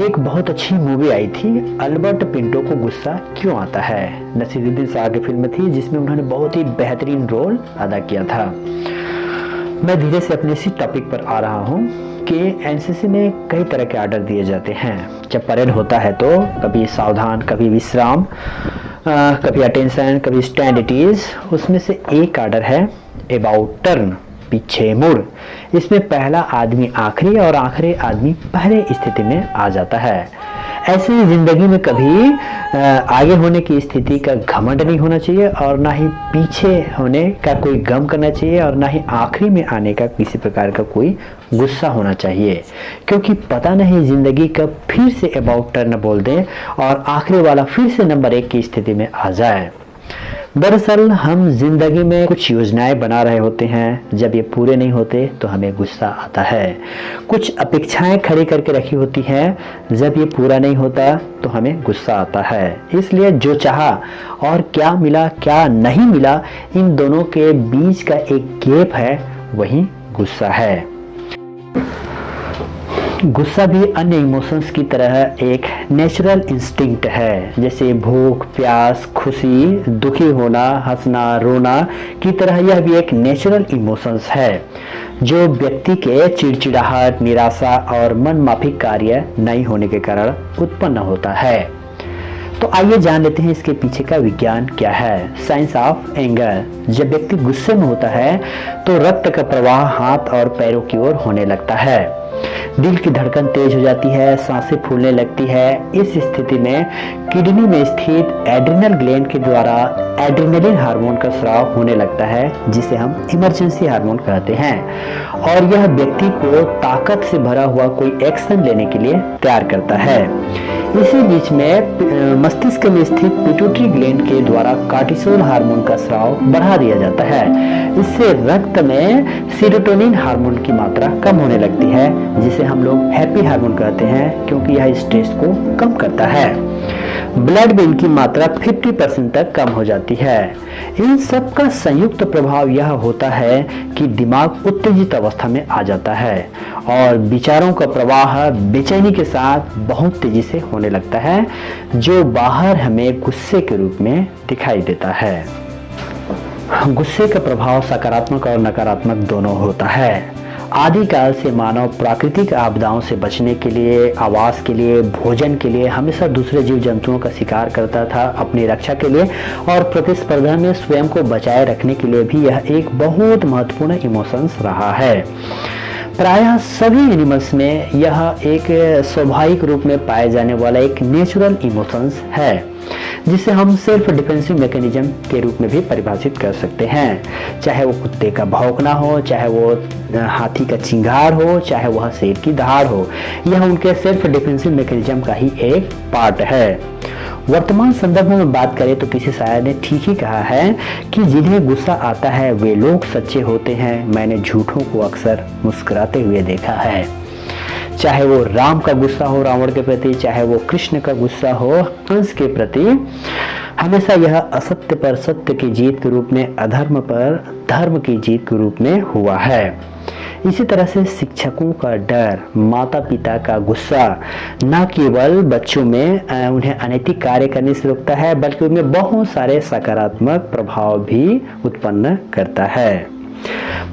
एक बहुत अच्छी मूवी आई थी, अल्बर्ट पिंटो को गुस्सा क्यों आता है। नसीरुद्दीन शाह की फिल्म थी जिसमें उन्होंने बहुत ही बेहतरीन रोल अदा किया था। मैं धीरे से अपने इसी टॉपिक पर आ रहा हूँ कि एनसीसी में कई तरह के आर्डर दिए जाते हैं। जब परेड होता है तो कभी सावधान, कभी विश्राम, कभी अटेंशन, कभी स्टैंड इट इज। उसमें से एक आर्डर है अबाउट टर्न, पीछे मुड़। इसमें पहला आदमी आखिरी और आखिरी आदमी पहले स्थिति में आ जाता है। ऐसे ही जिंदगी में कभी आगे होने की स्थिति का घमंड नहीं होना चाहिए और ना ही पीछे होने का कोई गम करना चाहिए और ना ही आखिरी में आने का किसी प्रकार का कोई गुस्सा होना चाहिए, क्योंकि पता नहीं जिंदगी कब फिर से अबाउट टर्न बोल दें और आखिरी वाला फिर से नंबर 1 की स्थिति में आ जाए। दरअसल हम जिंदगी में कुछ योजनाएं बना रहे होते हैं, जब ये पूरे नहीं होते तो हमें गुस्सा आता है। कुछ अपेक्षाएं खड़ी करके रखी होती हैं, जब ये पूरा नहीं होता तो हमें गुस्सा आता है। इसलिए जो चाहा और क्या मिला क्या नहीं मिला, इन दोनों के बीच का एक गैप है, वही गुस्सा है। गुस्सा भी अन्य इमोशंस की तरह एक नेचुरल इंस्टिंक्ट है, जैसे भूख, प्यास, खुशी, दुखी होना, हंसना, रोना की तरह यह भी एक नेचुरल इमोशंस है जो व्यक्ति के चिड़चिड़ाहट, निराशा और मनमाफिक कार्य नहीं होने के कारण उत्पन्न होता है। तो आइए जान लेते हैं इसके पीछे का विज्ञान क्या है। Science of anger. जब व्यक्ति गुस्से में होता है तो रक्त का प्रवाह हाथ और पैरों की ओर होने लगता है, दिल की धड़कन तेज हो जाती है, सांसें फूलने लगती है। इस स्थिति में किडनी में स्थित एड्रिनल ग्लैंड के द्वारा एड्रिनलिन हार्मोन का स्राव होने लगता है, जिसे हम इमरजेंसी हार्मोन कहते हैं, और यह व्यक्ति को ताकत से भरा हुआ कोई एक्शन लेने के लिए तैयार करता है। इसी बीच में मस्तिष्क में स्थित पिट्यूटरी ग्लैंड के द्वारा कार्टिसोल हार्मोन का स्राव बढ़ा दिया जाता है। इससे रक्त में सेरोटोनिन हार्मोन की मात्रा कम होने लगती है, जिसे हम लोग हैप्पी हार्मोन कहते हैं, क्योंकि यह स्ट्रेस को कम करता है। ब्लड में इनकी मात्रा 50% तक कम हो जाती है। इन सब का संयुक्त प्रभाव यह होता है कि दिमाग उत्तेजित अवस्था में आ जाता है और विचारों का प्रवाह बेचैनी के साथ बहुत तेजी से होने लगता है, जो बाहर हमें गुस्से के रूप में दिखाई देता है। गुस्से का प्रभाव सकारात्मक और नकारात्मक दोनों होता है। आदिकाल से मानव प्राकृतिक आपदाओं से बचने के लिए, आवास के लिए, भोजन के लिए हमेशा दूसरे जीव जंतुओं का शिकार करता था, अपनी रक्षा के लिए और प्रतिस्पर्धा में स्वयं को बचाए रखने के लिए भी यह एक बहुत महत्वपूर्ण इमोशंस रहा है। प्रायः सभी एनिमल्स में यह एक स्वाभाविक रूप में पाए जाने वाला एक नेचुरल इमोशंस है, जिसे हम सेल्फ डिफेंसिव मैकेनिज्म के रूप में भी परिभाषित कर सकते हैं। चाहे वो कुत्ते का भौंकना हो, चाहे वो हाथी का चिंगार हो, चाहे वह शेर की दहाड़ हो, यह उनके सेल्फ डिफेंसिव मैकेनिज्म का ही एक पार्ट है। वर्तमान संदर्भ में बात करें तो किसी शायर ने ठीक ही कहा है कि जिन्हें गुस्सा आता है वे लोग सच्चे होते हैं, मैंने झूठों को अक्सर मुस्कुराते हुए देखा है। चाहे वो राम का गुस्सा हो रावण के प्रति, चाहे वो कृष्ण का गुस्सा हो कंस के प्रति, हमेशा यह असत्य पर सत्य की जीत के रूप में, अधर्म पर धर्म की जीत के रूप में हुआ है। इसी तरह से शिक्षकों का डर, माता पिता का गुस्सा न केवल बच्चों में उन्हें अनैतिक कार्य करने से रोकता है, बल्कि उनमें बहुत सारे सकारात्मक प्रभाव भी उत्पन्न करता है।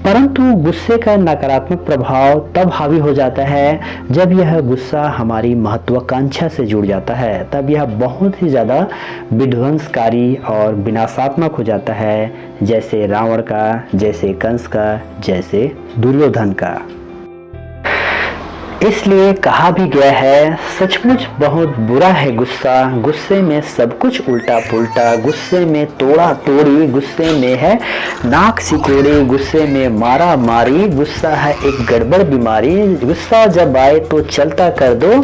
परंतु गुस्से का नकारात्मक प्रभाव तब हावी हो जाता है जब यह गुस्सा हमारी महत्वाकांक्षा से जुड़ जाता है। तब यह बहुत ही ज़्यादा विध्वंसकारी और विनाशात्मक हो जाता है, जैसे रावण का, जैसे कंस का, जैसे दुर्योधन का। इसलिए कहा भी गया है, सचमुच बहुत बुरा है गुस्सा, गुस्से में सब कुछ उल्टा पुल्टा, गुस्से में तोड़ा तोड़ी, गुस्से में है नाक सिकोड़ी, गुस्से में मारा मारी, गुस्सा है एक गड़बड़ बीमारी, गुस्सा जब आए तो चलता कर दो,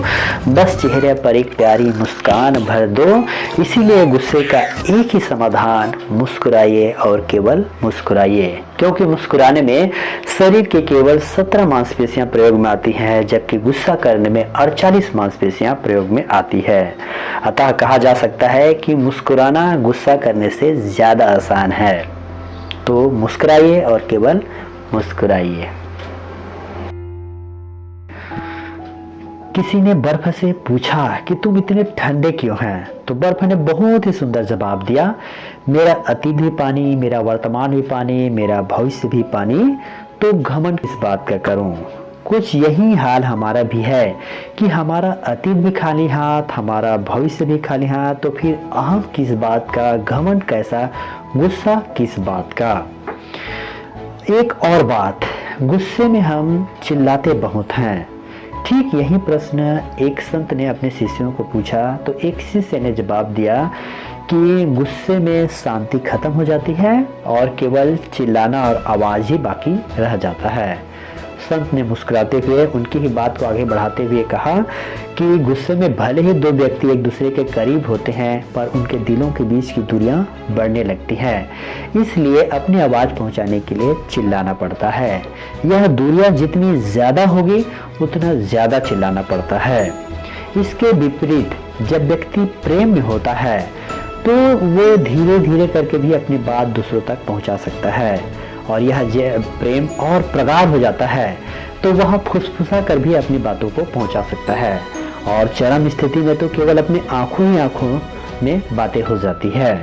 बस चेहरे पर एक प्यारी मुस्कान भर दो। इसीलिए गुस्से का एक ही समाधान, मुस्कुराइए और केवल मुस्कुराइए, क्योंकि मुस्कुराने में शरीर के केवल 17 मांसपेशियां प्रयोग में आती हैं, जबकि गुस्सा करने में 48 मांसपेशियां प्रयोग में आती है। अतः कहा जा सकता है कि मुस्कुराना गुस्सा करने से ज्यादा आसान है। तो मुस्कुराइए और केवल मुस्कुराइए। किसी ने बर्फ से पूछा कि तुम इतने ठंडे क्यों हैं? तो बर्फ ने बहुत ही सुंदर जवाब दिया, मेरा अतीत भी पानी, मेरा वर्तमान भी पानी, मेरा भविष्य भी पानी, तो घमंड किस बात का करूं? कुछ यही हाल हमारा भी है कि हमारा अतीत भी खाली हाथ, हमारा भविष्य भी खाली हाथ, तो फिर अहम किस बात का, घमंड कैसा, गुस्सा किस बात का। एक और बात, गुस्से में हम चिल्लाते बहुत हैं। ठीक यही प्रश्न एक संत ने अपने शिष्यों को पूछा, तो एक शिष्य ने जवाब दिया कि गुस्से में शांति खत्म हो जाती है और केवल चिल्लाना और आवाज ही बाकी रह जाता है। संत ने मुस्कुराते हुए उनकी ही बात को आगे बढ़ाते हुए कहा कि गुस्से में भले ही दो व्यक्ति एक दूसरे के करीब होते हैं, पर उनके दिलों के बीच की दूरियां बढ़ने लगती हैं। इसलिए अपनी आवाज पहुंचाने के लिए चिल्लाना पड़ता है। यह दूरियां जितनी ज्यादा होगी उतना ज्यादा चिल्लाना पड़ता है। इसके विपरीत जब व्यक्ति प्रेम में होता है तो वो धीरे धीरे करके भी अपनी बात दूसरों तक पहुंचा सकता है, और यह प्रेम और प्रगाढ़ हो जाता है तो वह फुसफुसा कर भी अपनी बातों को पहुंचा सकता है, और चरम स्थिति में तो केवल अपनी आंखों ही आंखों में बातें हो जाती है।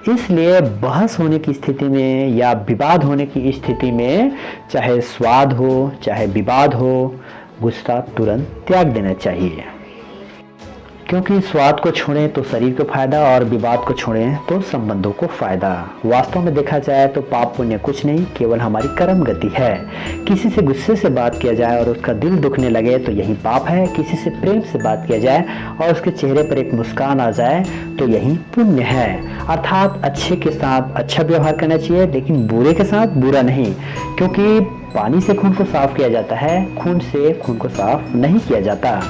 इसलिए बहस होने की स्थिति में या विवाद होने की स्थिति में, चाहे स्वाद हो चाहे विवाद हो, गुस्सा तुरंत त्याग देना चाहिए, क्योंकि स्वाद को छोड़ें तो शरीर को फायदा और विवाद को छोड़ें तो संबंधों को फायदा। वास्तव में देखा जाए तो पाप पुण्य कुछ नहीं, केवल हमारी कर्म गति है। किसी से गुस्से से बात किया जाए और उसका दिल दुखने लगे तो यही पाप है। किसी से प्रेम से बात किया जाए और उसके चेहरे पर एक मुस्कान आ जाए तो यही पुण्य है। अर्थात अच्छे के साथ अच्छा व्यवहार करना चाहिए, लेकिन बुरे के साथ बुरा नहीं, क्योंकि पानी से खून को साफ किया जाता है, खून से खून को साफ नहीं किया जाता।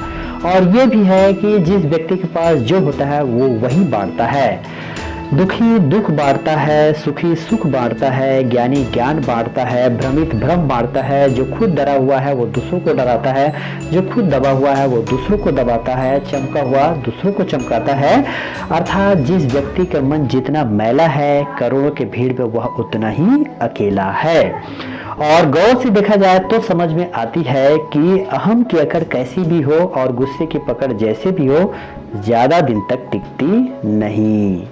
और ये भी है कि जिस व्यक्ति के पास जो होता है वो वही बांटता है। दुखी दुख बांटता है, सुखी सुख बांटता है, ज्ञानी ज्ञान बांटता है, भ्रमित भ्रम बांटता है। जो खुद डरा हुआ है वो दूसरों को डराता है, जो खुद दबा हुआ है वो दूसरों को दबाता है, चमका हुआ दूसरों को चमकाता है। अर्थात जिस व्यक्ति का मन जितना मैला है, करोड़ों के भीड़ में वह उतना ही अकेला है। और गौर से देखा जाए तो समझ में आती है कि अहम की अकड़ कैसी भी हो और गुस्से की पकड़ जैसे भी हो, ज्यादा दिन तक टिकती नहीं।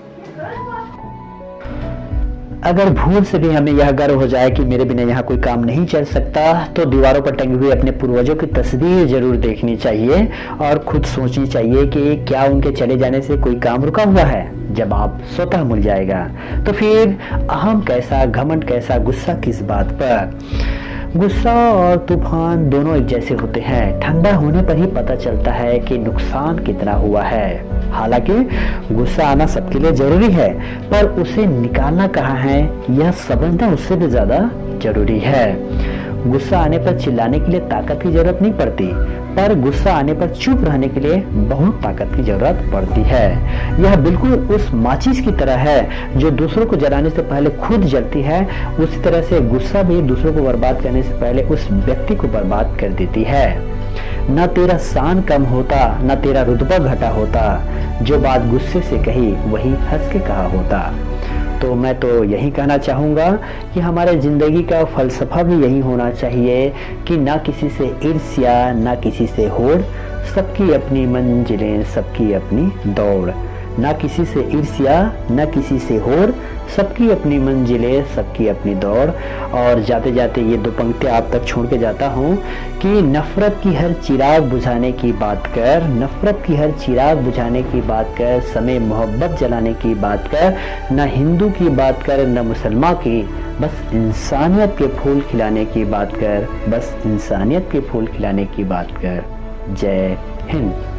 अगर भूल से भी हमें यह गर्व हो जाए कि मेरे बिना यहाँ कोई काम नहीं चल सकता, तो दीवारों पर टंगी हुई अपने पूर्वजों की तस्वीर जरूर देखनी चाहिए और खुद सोचनी चाहिए कि क्या उनके चले जाने से कोई काम रुका हुआ है। जवाब स्वतः मिल जाएगा। तो फिर अहम कैसा, घमंड कैसा, गुस्सा किस बात पर? गुस्सा और तूफान दोनों एक जैसे होते हैं। ठंडा होने पर ही पता चलता है कि नुकसान कितना हुआ है। हालांकि गुस्सा आना सबके लिए जरूरी है, पर उसे निकालना कहाँ है यह समझना उससे भी ज्यादा जरूरी है। गुस्सा आने पर चिल्लाने के लिए ताकत की जरूरत नहीं पड़ती, पर गुस्सा आने पर चुप रहने के लिए बहुत ताकत की जरूरत पड़ती है। यह बिल्कुल उस माचिस की तरह है जो दूसरों को जलाने से पहले खुद जलती है। उसी तरह से गुस्सा भी दूसरों को बर्बाद करने से पहले उस व्यक्ति को बर्बाद कर देती है। न तेरा शान कम होता, न तेरा रुतबा घटा होता, जो बात गुस्से से कही वही हंस के कहा होता। तो मैं तो यही कहना चाहूँगा कि हमारे ज़िंदगी का फलसफा भी यही होना चाहिए कि ना किसी से ईर्ष्या, ना किसी से होड़, सबकी अपनी मंजिलें, सबकी अपनी दौड़। ना किसी से ईर्ष्या, ना किसी से होड़, सबकी अपनी मंजिलें, सबकी अपनी दौड़। और जाते जाते ये दो पंक्तियाँ आप तक छोड़ के जाता हूँ कि नफ़रत की हर चिराग बुझाने की बात कर, नफ़रत की हर चिराग बुझाने की बात कर, समय मोहब्बत जलाने की बात कर, न हिंदू की बात कर न मुसलमान की, बस इंसानियत के फूल खिलाने की बात कर, बस इंसानियत के फूल खिलाने की बात कर। जय हिंद।